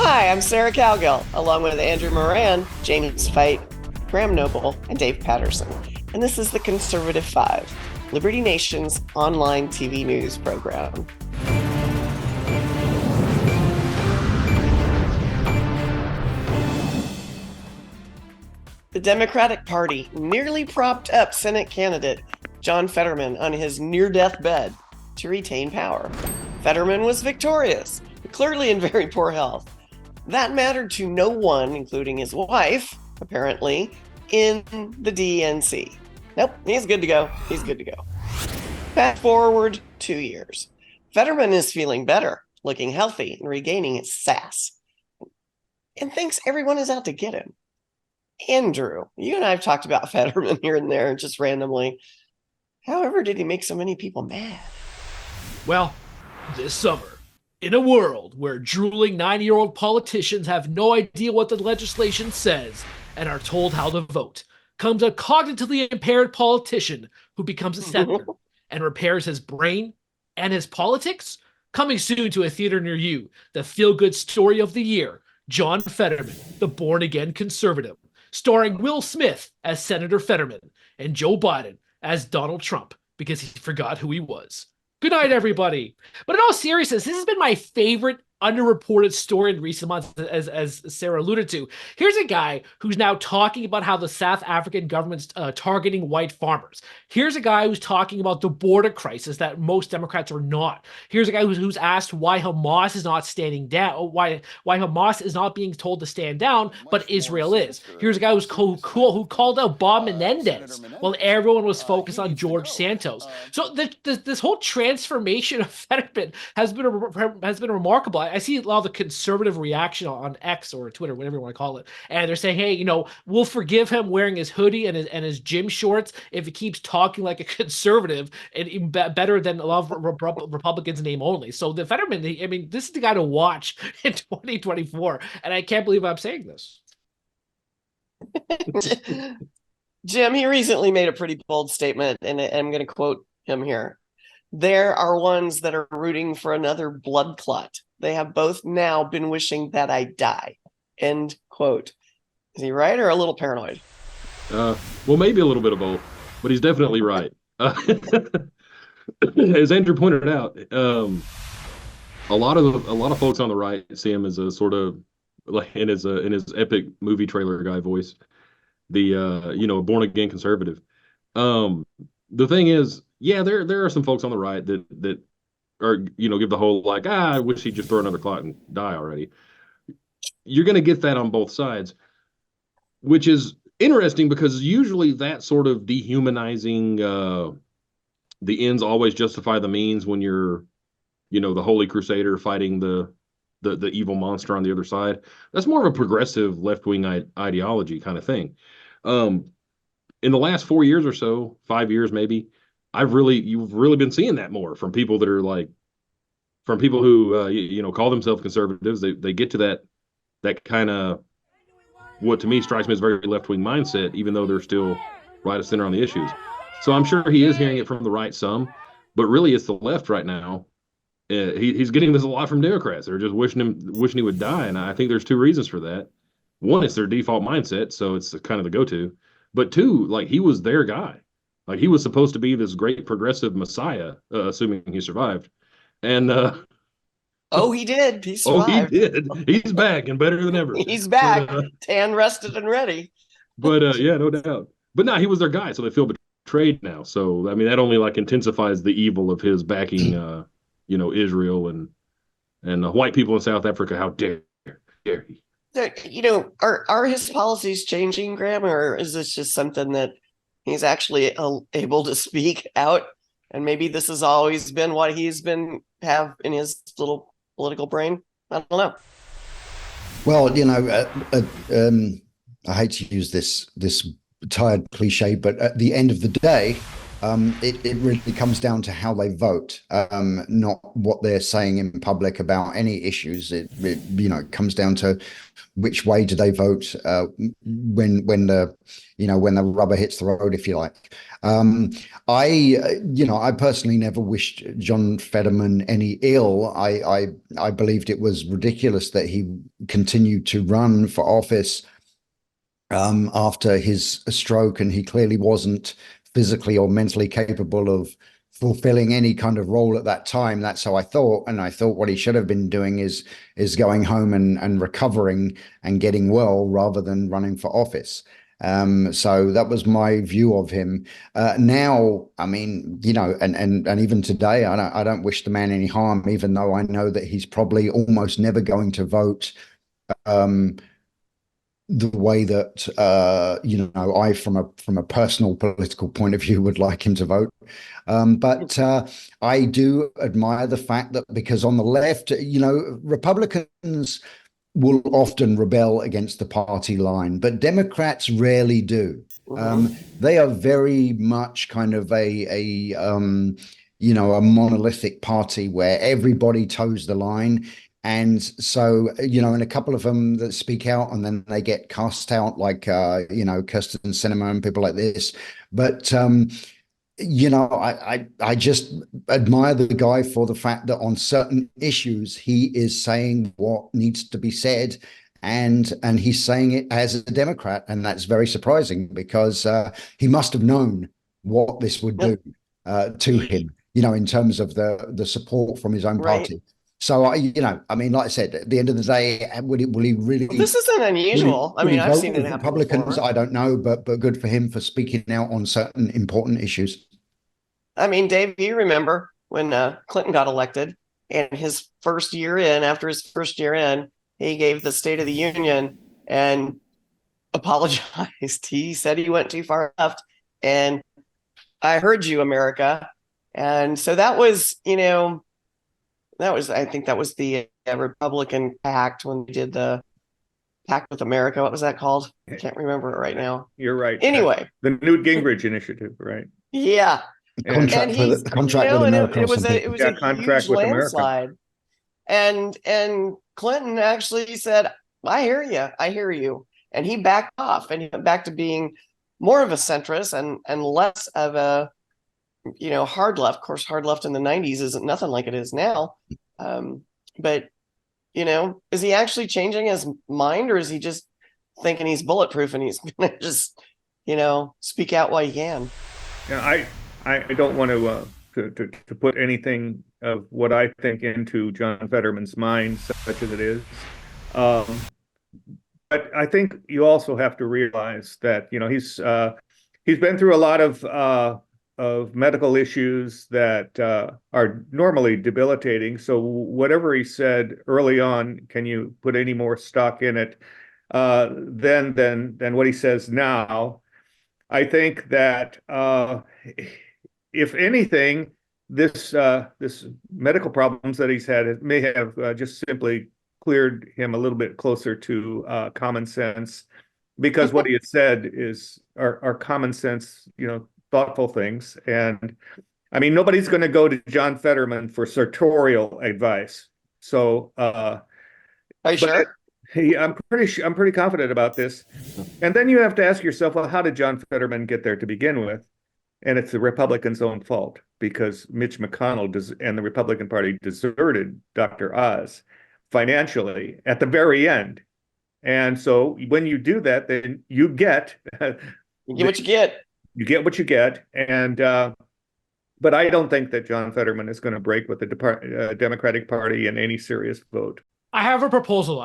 Hi, I'm Sarah Cowgill, along with Andrew Moran, James Fite, Graham Noble, and Dave Patterson. And this is the Conservative Five, Liberty Nation's online TV news program. The Democratic Party nearly propped up Senate candidate John Fetterman on his near-death bed to retain power. Fetterman was victorious, clearly in very poor health. That mattered to no one, including his wife, apparently, in the DNC. Nope, he's good to go. He's good to go. Fast forward 2 years. Fetterman is feeling better, looking healthy, and regaining his sass, and thinks everyone is out to get him. Andrew, you and I have talked about Fetterman here and there, just randomly. However, did he make so many people mad? Well, this summer, in a world where drooling 9-year-old politicians have no idea what the legislation says and are told how to vote, comes a cognitively impaired politician who becomes a senator and repairs his brain and his politics. Coming soon to a theater near you, the feel-good story of the year, John Fetterman, the born-again conservative, starring Will Smith as Senator Fetterman and Joe Biden as Donald Trump because he forgot who he was. Good night, everybody. But in all seriousness, this has been my favorite underreported story in recent months, as Sarah alluded to. Here's a guy who's now talking about how the South African government's targeting white farmers. Here's a guy who's talking about the border crisis that most Democrats are not. Here's a guy who's asked why Hamas is not standing down, why Hamas is not being told to stand down, but Israel is. Here's a guy who called out Bob Menendez while everyone was focused on George Santos. So this whole transformation of Fetterman has been remarkable. I see a lot of the conservative reaction on X or Twitter, whatever you want to call it, and they're saying, "Hey, we'll forgive him wearing his hoodie and his gym shorts if he keeps talking like a conservative, and even better than a lot of Republicans in name only." So the Fetterman, this is the guy to watch in 2024, and I can't believe I'm saying this. Jim, he recently made a pretty bold statement, and I'm going to quote him here. "There are ones that are rooting for another blood clot. They have both now been wishing that I die." End quote. Is he right or a little paranoid? Well, maybe a little bit of both, but he's definitely right. As Andrew pointed out, a lot of folks on the right see him as a sort of like in his epic movie trailer guy voice, the born again conservative. The thing is, yeah, there are some folks on the right that are give the whole like, I wish he'd just throw another clot and die already. You're going to get that on both sides, which is interesting because usually that sort of dehumanizing, the ends always justify the means when you're, the holy crusader fighting the evil monster on the other side. That's more of a progressive left-wing ideology kind of thing. In the last 4 years or so, 5 years maybe, you've really been seeing that more from people that are like, from people who call themselves conservatives. They get to that kind of what to me strikes me as very left-wing mindset, even though they're still right of center on the issues. So I'm sure he is hearing it from the right some, but really it's the left right now. He's getting this a lot from Democrats. They're just wishing he would die, and I think there's two reasons for that. One, it's their default mindset, so it's kind of the go-to. But two, like, he was their guy. Like, he was supposed to be this great progressive messiah, assuming he survived. And oh, he did. He survived. He did. He's back and better than ever. He's back, tan, rested, and ready. But yeah, no doubt. But no, he was their guy, so they feel betrayed now. So I mean, that only like intensifies the evil of his backing, Israel and white people in South Africa. How dare he? Are his policies changing, Graham, or is this just something that he's actually able to speak out? And maybe this has always been what he's have in his little political brain. I don't know. Well, I hate to use this tired cliche, but at the end of the day, It really comes down to how they vote, not what they're saying in public about any issues. It comes down to which way do they vote when the rubber hits the road, if you like. I personally never wished John Fetterman any ill. I believed it was ridiculous that he continued to run for office after his stroke, and he clearly wasn't physically or mentally capable of fulfilling any kind of role at that time. That's how I thought, and I thought what he should have been doing is going home and recovering and getting well rather than running for office. So that was my view of him. Now, I mean, and even today, I don't wish the man any harm, even though I know that he's probably almost never going to vote the way that I, from a personal political point of view, would like him to vote. But I do admire the fact that, because on the left, Republicans will often rebel against the party line, but Democrats rarely do. They are very much kind of a monolithic party where everybody toes the line. And so, and a couple of them that speak out and then they get cast out, like, Kirsten Sinema and people like this. But, I just admire the guy for the fact that on certain issues, he is saying what needs to be said. And he's saying it as a Democrat. And that's very surprising, because he must have known what this would do to him, in terms of the support from his own party. So, like I said, at the end of the day, will he really? Well, this isn't unusual. I mean, I've seen it happen Republicans, before. I don't know, but good for him for speaking out on certain important issues. I mean, Dave, you remember when Clinton got elected, and after his first year in, he gave the State of the Union and apologized. He said he went too far left, and I heard you, America. And so that was, I think that was the Republican pact when they did the Pact with America. What was that called? I can't remember it right now. You're right. Anyway, the Newt Gingrich initiative, right? Yeah. Contract with America. It was a contract huge with landslide. America. And Clinton actually said, I hear you. And he backed off, and he went back to being more of a centrist and less of a hard left. Of course, hard left in the 90s isn't nothing like it is now. But is he actually changing his mind, or is he just thinking he's bulletproof and he's gonna just speak out while he can? Yeah, I don't want to put anything of what I think into John Fetterman's mind, such as it is. But I think you also have to realize that he's been through a lot of medical issues that are normally debilitating. So whatever he said early on, can you put any more stock in it than what he says now? I think that if anything, this medical problems that he's had may have just simply cleared him a little bit closer to common sense, because what he had said are common sense, thoughtful things. And I mean, nobody's going to go to John Fetterman for sartorial advice. So, are you sure? I'm pretty confident about this. And then you have to ask yourself, well, how did John Fetterman get there to begin with? And it's the Republicans' own fault, because Mitch McConnell and the Republican Party deserted Dr. Oz financially at the very end. And so when you do that, then you get you get what you get. You get what you get. And but I don't think that John Fetterman is going to break with the Democratic Party in any serious vote. I have a proposal.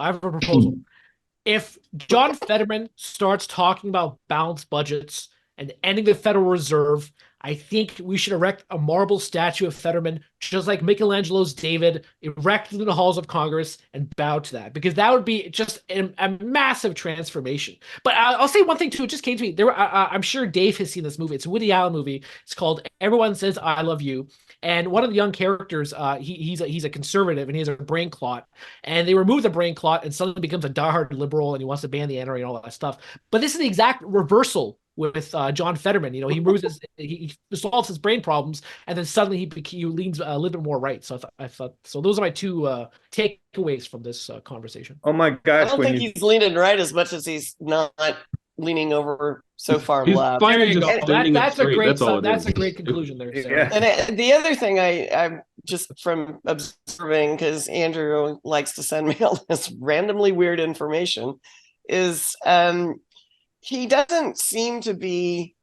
If John Fetterman starts talking about balanced budgets and ending the Federal Reserve, I think we should erect a marble statue of Fetterman, just like Michelangelo's David, erected in the halls of Congress, and bow to that, because that would be just a massive transformation. But I'll say one thing too. It just came to me. I'm sure Dave has seen this movie. It's a Woody Allen movie. It's called Everyone Says I Love You. And one of the young characters, he's a conservative, and he has a brain clot. And they remove the brain clot, and suddenly becomes a diehard liberal, and he wants to ban the NRA and all that stuff. But this is the exact reversal with John Fetterman. You know, he solves his brain problems, and then suddenly he leans a little bit more right. So I thought so. Those are my two takeaways from this conversation. Oh my I gosh, don't think he's leaning right as much as he's not leaning over so far He's left. finally There you just go. standing up That's a straight. great. That's all it That's is. a great conclusion there, Sarah. Yeah. And the other thing I'm just from observing, because Andrew likes to send me all this randomly weird information, is he doesn't seem to be.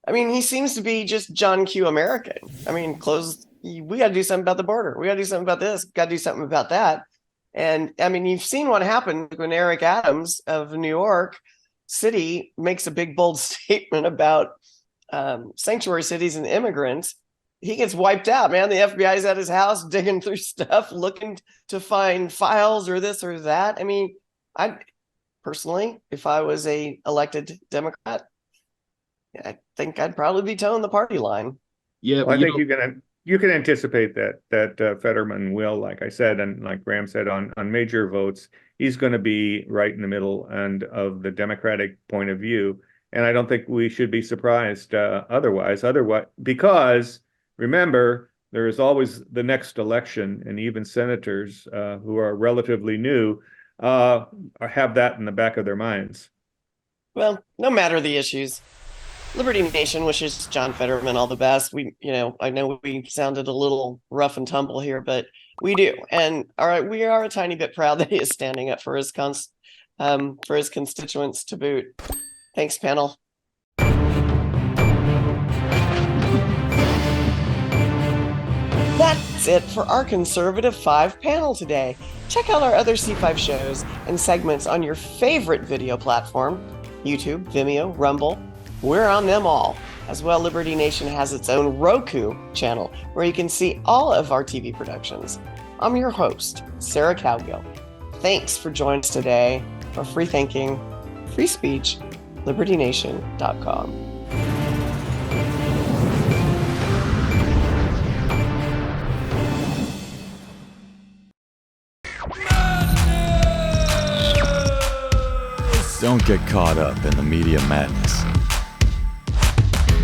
I mean, he seems to be just John Q. American. I mean, we got to do something about the border. We got to do something about this. Got to do something about that. And I mean, you've seen what happened when Eric Adams of New York City makes a big, bold statement about sanctuary cities and immigrants. He gets wiped out, man. The FBI's at his house digging through stuff, looking to find files or this or that. I mean, I personally, if I was a elected Democrat, I think I'd probably be towing the party line. Yeah, Well, but I think you can anticipate that Fetterman will, like I said, and like Graham said, on major votes, he's going to be right in the middle and of the Democratic point of view. And I don't think we should be surprised otherwise, because remember, there is always the next election, and even senators who are relatively new have that in the back of their minds. Well, no matter the issues, Liberty Nation wishes John Fetterman all the best. I know we sounded a little rough and tumble here, but we do. And all right, we are a tiny bit proud that he is standing up for his constituents to boot. Thanks, panel. That's it for our Conservative 5 panel today. Check out our other C5 shows and segments on your favorite video platform, YouTube, Vimeo, Rumble. We're on them all. As well, Liberty Nation has its own Roku channel where you can see all of our TV productions. I'm your host, Sarah Cowgill. Thanks for joining us today for Free Thinking, Free Speech, LibertyNation.com. Don't get caught up in the media madness.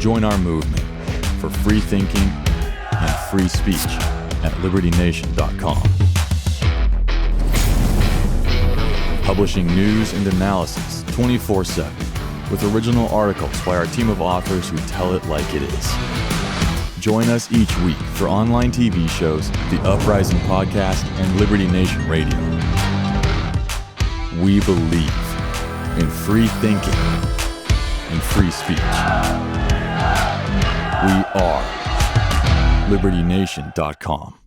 Join our movement for free thinking and free speech at LibertyNation.com. Publishing news and analysis 24/7 with original articles by our team of authors who tell it like it is. Join us each week for online TV shows, The Uprising Podcast, and Liberty Nation Radio. We believe in free thinking and free speech. We are LibertyNation.com.